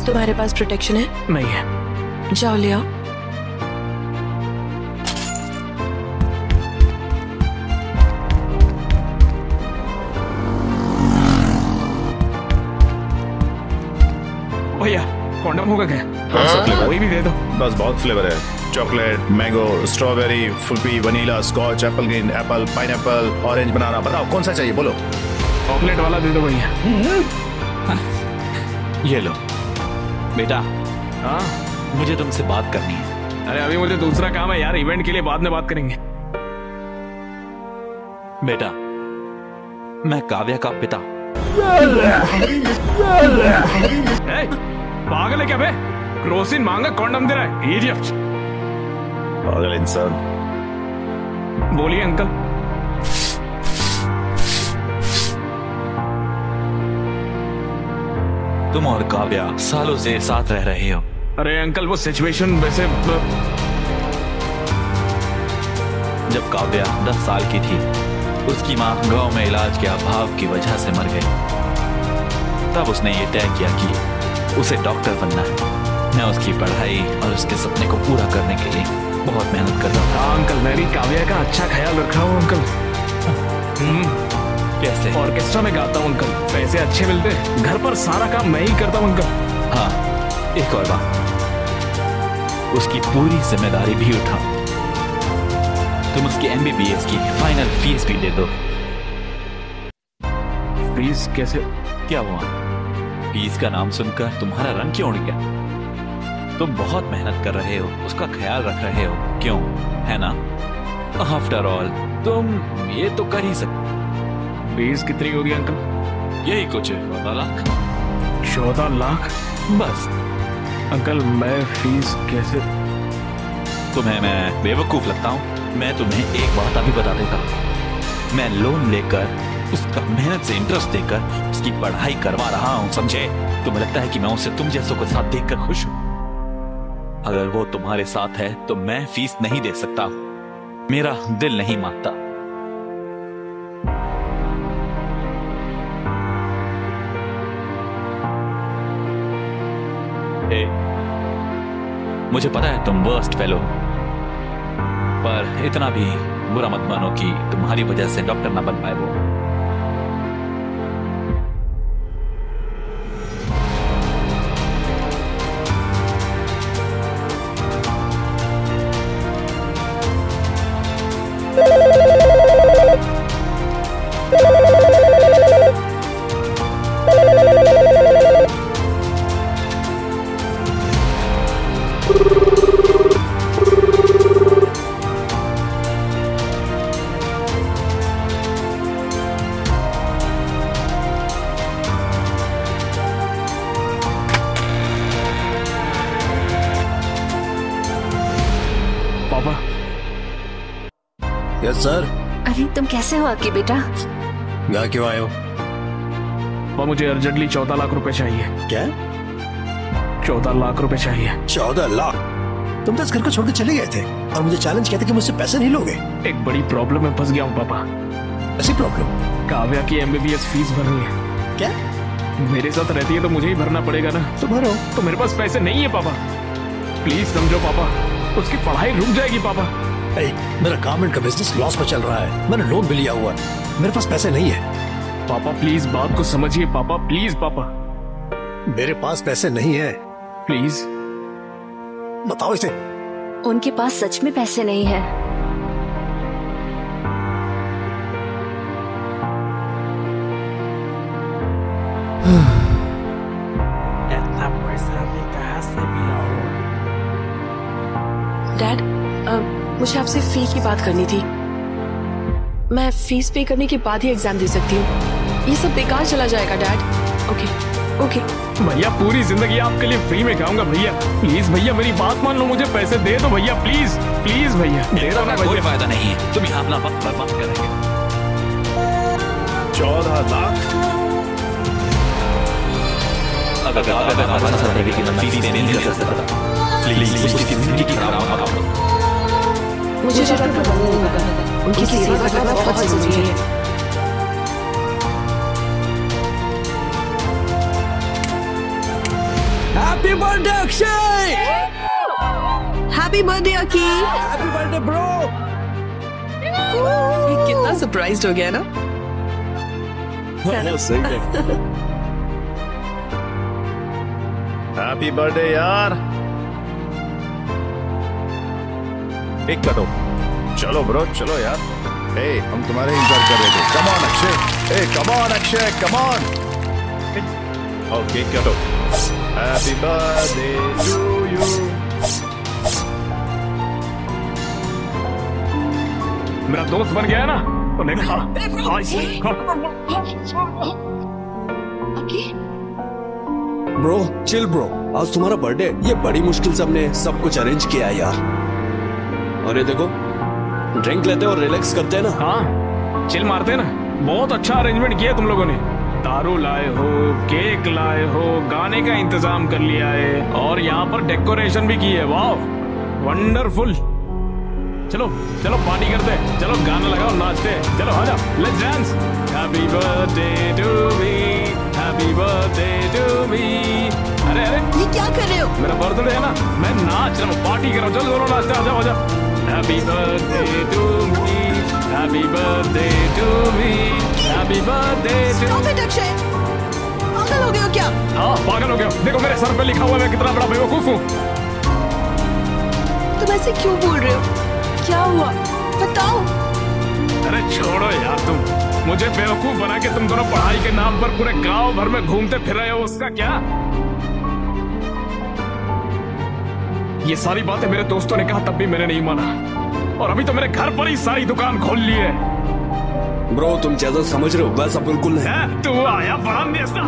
तुम्हारे पास प्रोटेक्शन है? नहीं है। जाओ ले आओ। भैया कॉन्डम होगा क्या? कौन सा फ्लेवर? कोई भी दे दो। बस बहुत फ्लेवर है, चॉकलेट, मैंगो, स्ट्रॉबेरी, फुल्पी, vanilla, scotch, apple green, apple, pineapple, orange, banana. बताओ कौन सा चाहिए, बोलो। चॉकलेट वाला दे दो भैया। ये लो बेटा। हाँ मुझे तुमसे बात करनी है। अरे अभी मुझे दूसरा काम है यार, इवेंट के लिए बाद में बात करेंगे। बेटा मैं काव्या का पिता। पागल है क्या बे? क्रोसिन मांगा कॉन्डम दे रहा है, इडियट। पागल इंसान। बोलिए अंकल। तुम और काव्या सालों से साथ रह रहे हो। अरे अंकल वो सिचुएशन वैसे जब काव्या 10 साल की थी, उसकी माँ गांव में इलाज के अभाव की वजह से मर गई। तब उसने ये तय किया कि उसे डॉक्टर बनना है। मैं उसकी पढ़ाई और उसके सपने को पूरा करने के लिए बहुत मेहनत कर रहा था। हाँ अंकल, मैं भी काव्या का अच्छा ख्याल रख रहा हूँ अंकल। कैसे? ऑर्केस्ट्रा में गाता हूँ अंकल, पैसे अच्छे मिलते हैं। घर पर सारा काम मैं ही करता हूँ अंकल। हाँ, एक और बात, उसकी पूरी जिम्मेदारी भी उठाओ। तुम उसकी MBBS की फाइनल फीस भी दे दो। फीस कैसे? क्या हुआ? फीस का नाम सुनकर तुम्हारा रंग क्यों उड़ गया? तुम बहुत मेहनत कर रहे हो, उसका ख्याल रख रहे हो, क्यों? है ना? आफ्टर ऑल तुम ये तो कर ही सकते। फीस कितनी होगी अंकल? यही कुछ 14 लाख। 14 लाख? बस। अंकल मैं फीस कैसे? तुम्हें मैं बेवकूफ लगता हूँ? मैं तुम्हें एक बात अभी बता देता हूँ। मैं लोन लेकर, उसका मेहनत से इंटरेस्ट देकर उसकी पढ़ाई करवा रहा हूँ, समझे? तुम्हें लगता है कि मैं उसे तुम जैसों को साथ देखकर खुश हूँ? अगर वो तुम्हारे साथ है तो मैं फीस नहीं दे सकता। मेरा दिल नहीं मानता। मुझे पता है तुम वर्स्ट फेलो, पर इतना भी बुरा मत मानो कि तुम्हारी वजह से डॉक्टर ना बन पाए वो। Yes sir. अरे तुम कैसे हो आके बेटा? यहाँ क्यों आए हो? वो मुझे अर्जेंटली 14 लाख रुपए चाहिए। क्या? 14 लाख रुपए चाहिए। 14 लाख? तुम तो इस घर को छोड़ के चले गए थे और मुझे चैलेंज किया था कि मुझसे पैसे नहीं लोगे। एक बड़ी प्रॉब्लम में फंस गया हूँ पापा। ऐसी प्रॉब्लम? काव्या की MBBS फीस भरनी है। क्या? मेरे साथ रहती है तो मुझे ही भरना पड़ेगा ना। तो भरो। तो मेरे पास पैसे नहीं है पापा, प्लीज समझो पापा, उसकी पढ़ाई रुक जाएगी पापा। मेरा गारमेंट का बिजनेस लॉस में चल रहा है, मैंने लोन भी लिया हुआ है, मेरे पास पैसे नहीं है। पापा प्लीज बात को समझिए पापा, प्लीज पापा। मेरे पास पैसे नहीं है। प्लीज बताओ इसे। उनके पास सच में पैसे नहीं है। इतना पैसा भी कहाँ से मिला हो? डैड, मुझे आपसे फी की बात करनी थी। मैं फीस पे करने के बाद ही एग्जाम दे सकती हूँ। ये सब बेकार चला जाएगा डैड। Okay okay. भैया पूरी जिंदगी आपके लिए फ्री में गाऊंगा भैया, प्लीज भैया मेरी बात मान लो, मुझे पैसे दे दो भैया, प्लीज प्लीज भैया। मेरा ना कोई फायदा नहीं है, तुम यहाँ अपना वक्त बर्बाद कर रहे हो। 14 लाख? अगर फीस देने नहीं कर सकता, प्लीज उसकी जिंदगी खराब मत करो। मुझे डॉक्टर बनना होगा, उनकी सेवा करना बहुत जरूरी है। Happy happy birthday Akshay. Happy birthday Akki. Happy birthday bro. कितना सरप्राइज्ड हो गया ना। सही है। हैप्पी बर्थडे यार। एक करो। चलो ब्रो चलो यार। हम तुम्हारे इंतजार कर रहे थे। Come on Akshay. Come on Akshay come on. Okay करो। Happy birthday to you. मेरा दोस्त बन गया है ना तो नहीं खा। ब्रो चिल ब्रो, आज तुम्हारा बर्थडे, ये बड़ी मुश्किल से हमने सब कुछ अरेंज किया है यार। और ये देखो, ड्रिंक लेते और रिलैक्स करते हैं ना। हाँ चिल मारते हैं ना। बहुत अच्छा अरेंजमेंट किया तुम लोगों ने। दारू लाए हो, केक लाए हो, गाने का इंतजाम कर लिया है और यहाँ पर डेकोरेशन भी की है। वाह वंडरफुल। चलो चलो पार्टी करते हैं। चलो गाना लगाओ नाचते हैं। चलो आ जाओ let's dance. Happy birthday to me, happy birthday to me. अरे अरे ये क्या कर रहे हो? मेरा बर्थडे है ना, मैं नाच रहा हूँ, पार्टी कर रहा हूँ। चलो दोनों नाचते हैं। आ जाओ आ जाओ। Happy birthday to me, happy birthday to me, happy birthday to. Stop it, Akshay. पागल हो गए हो क्या? हाँ पागल हो गया। देखो मेरे सर पे लिखा हुआ है मैं कितना बड़ा बेवकूफ हूँ। तुम ऐसे क्यों बोल रहे हो? क्या हुआ बताओ। अरे छोड़ो यार, तुम मुझे बेवकूफ बना के तुम दोनों पढ़ाई के नाम पर पूरे गांव भर में घूमते फिर रहे हो, उसका क्या? ये सारी बातें मेरे दोस्तों ने कहा तब भी मैंने नहीं माना और अभी तो मेरे घर पर ही सारी दुकान खोल ली है। ब्रो तुम जैसा समझ रहे हो वैसा बिल्कुल नहीं है। तू आया बरान देसा।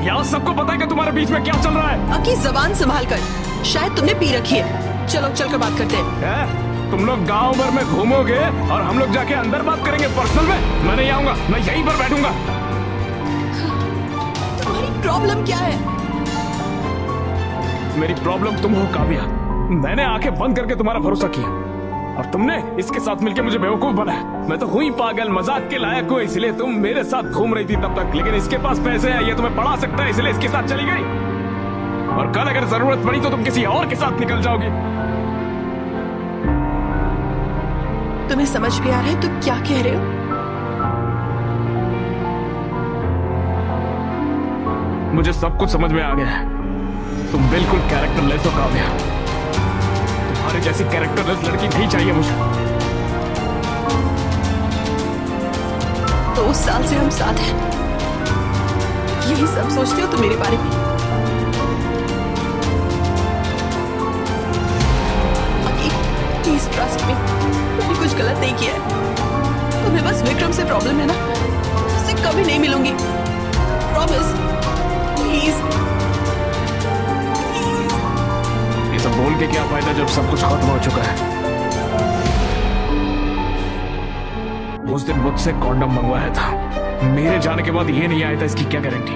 यहाँ सबको पता है कि तुम्हारे बीच में क्या चल रहा है। अकी जबान संभाल कर, शायद तुमने पी रखी है। चलो चल कर बात करते हैं। तुम लोग गांव भर में घूमोगे और हम लोग जाके अंदर बात करेंगे पर्सनल में। मैं नहीं आऊंगा, मैं यहीं पर बैठूंगा। तुम्हारी प्रॉब्लम क्या है? मेरी प्रॉब्लम तुम हो काव्या। मैंने आंखें बंद करके तुम्हारा भरोसा किया और तुमने इसके साथ मिलकर मुझे बेवकूफ बनाया। मैं तो हुई पागल, मजाक के लायक हूँ, इसलिए तुम मेरे साथ घूम रही थी तब तक। लेकिन इसके पास पैसे हैं, ये तुम्हें पढ़ा सकता है, इसलिए इसके साथ चली गई। और कल अगर जरूरत पड़ी तो तुम किसी और के साथ निकल जाओगी। तुम्हें समझ भी आ रहा है तुम क्या कह रहे हो? मुझे सब कुछ समझ में आ गया है। तुम बिल्कुल कैरेक्टरलेस हो काव्या। तुम्हारे जैसी कैरेक्टरलेस लड़की नहीं चाहिए मुझे। 2 साल से हम साथ हैं, यही सब सोचते हो तुम मेरे बारे में? प्लीज ट्रस्ट मी, मैंने कुछ गलत नहीं किया है। तुम्हें बस विक्रम से प्रॉब्लम है ना, उससे कभी नहीं मिलूंगी। Promise, please. ये सब बोल के क्या फायदा जब सब कुछ खत्म हो चुका है। उस दिन मुझसे कॉन्डम मंगवाया था, मेरे जाने के बाद ये नहीं आया था, इसकी क्या गारंटी?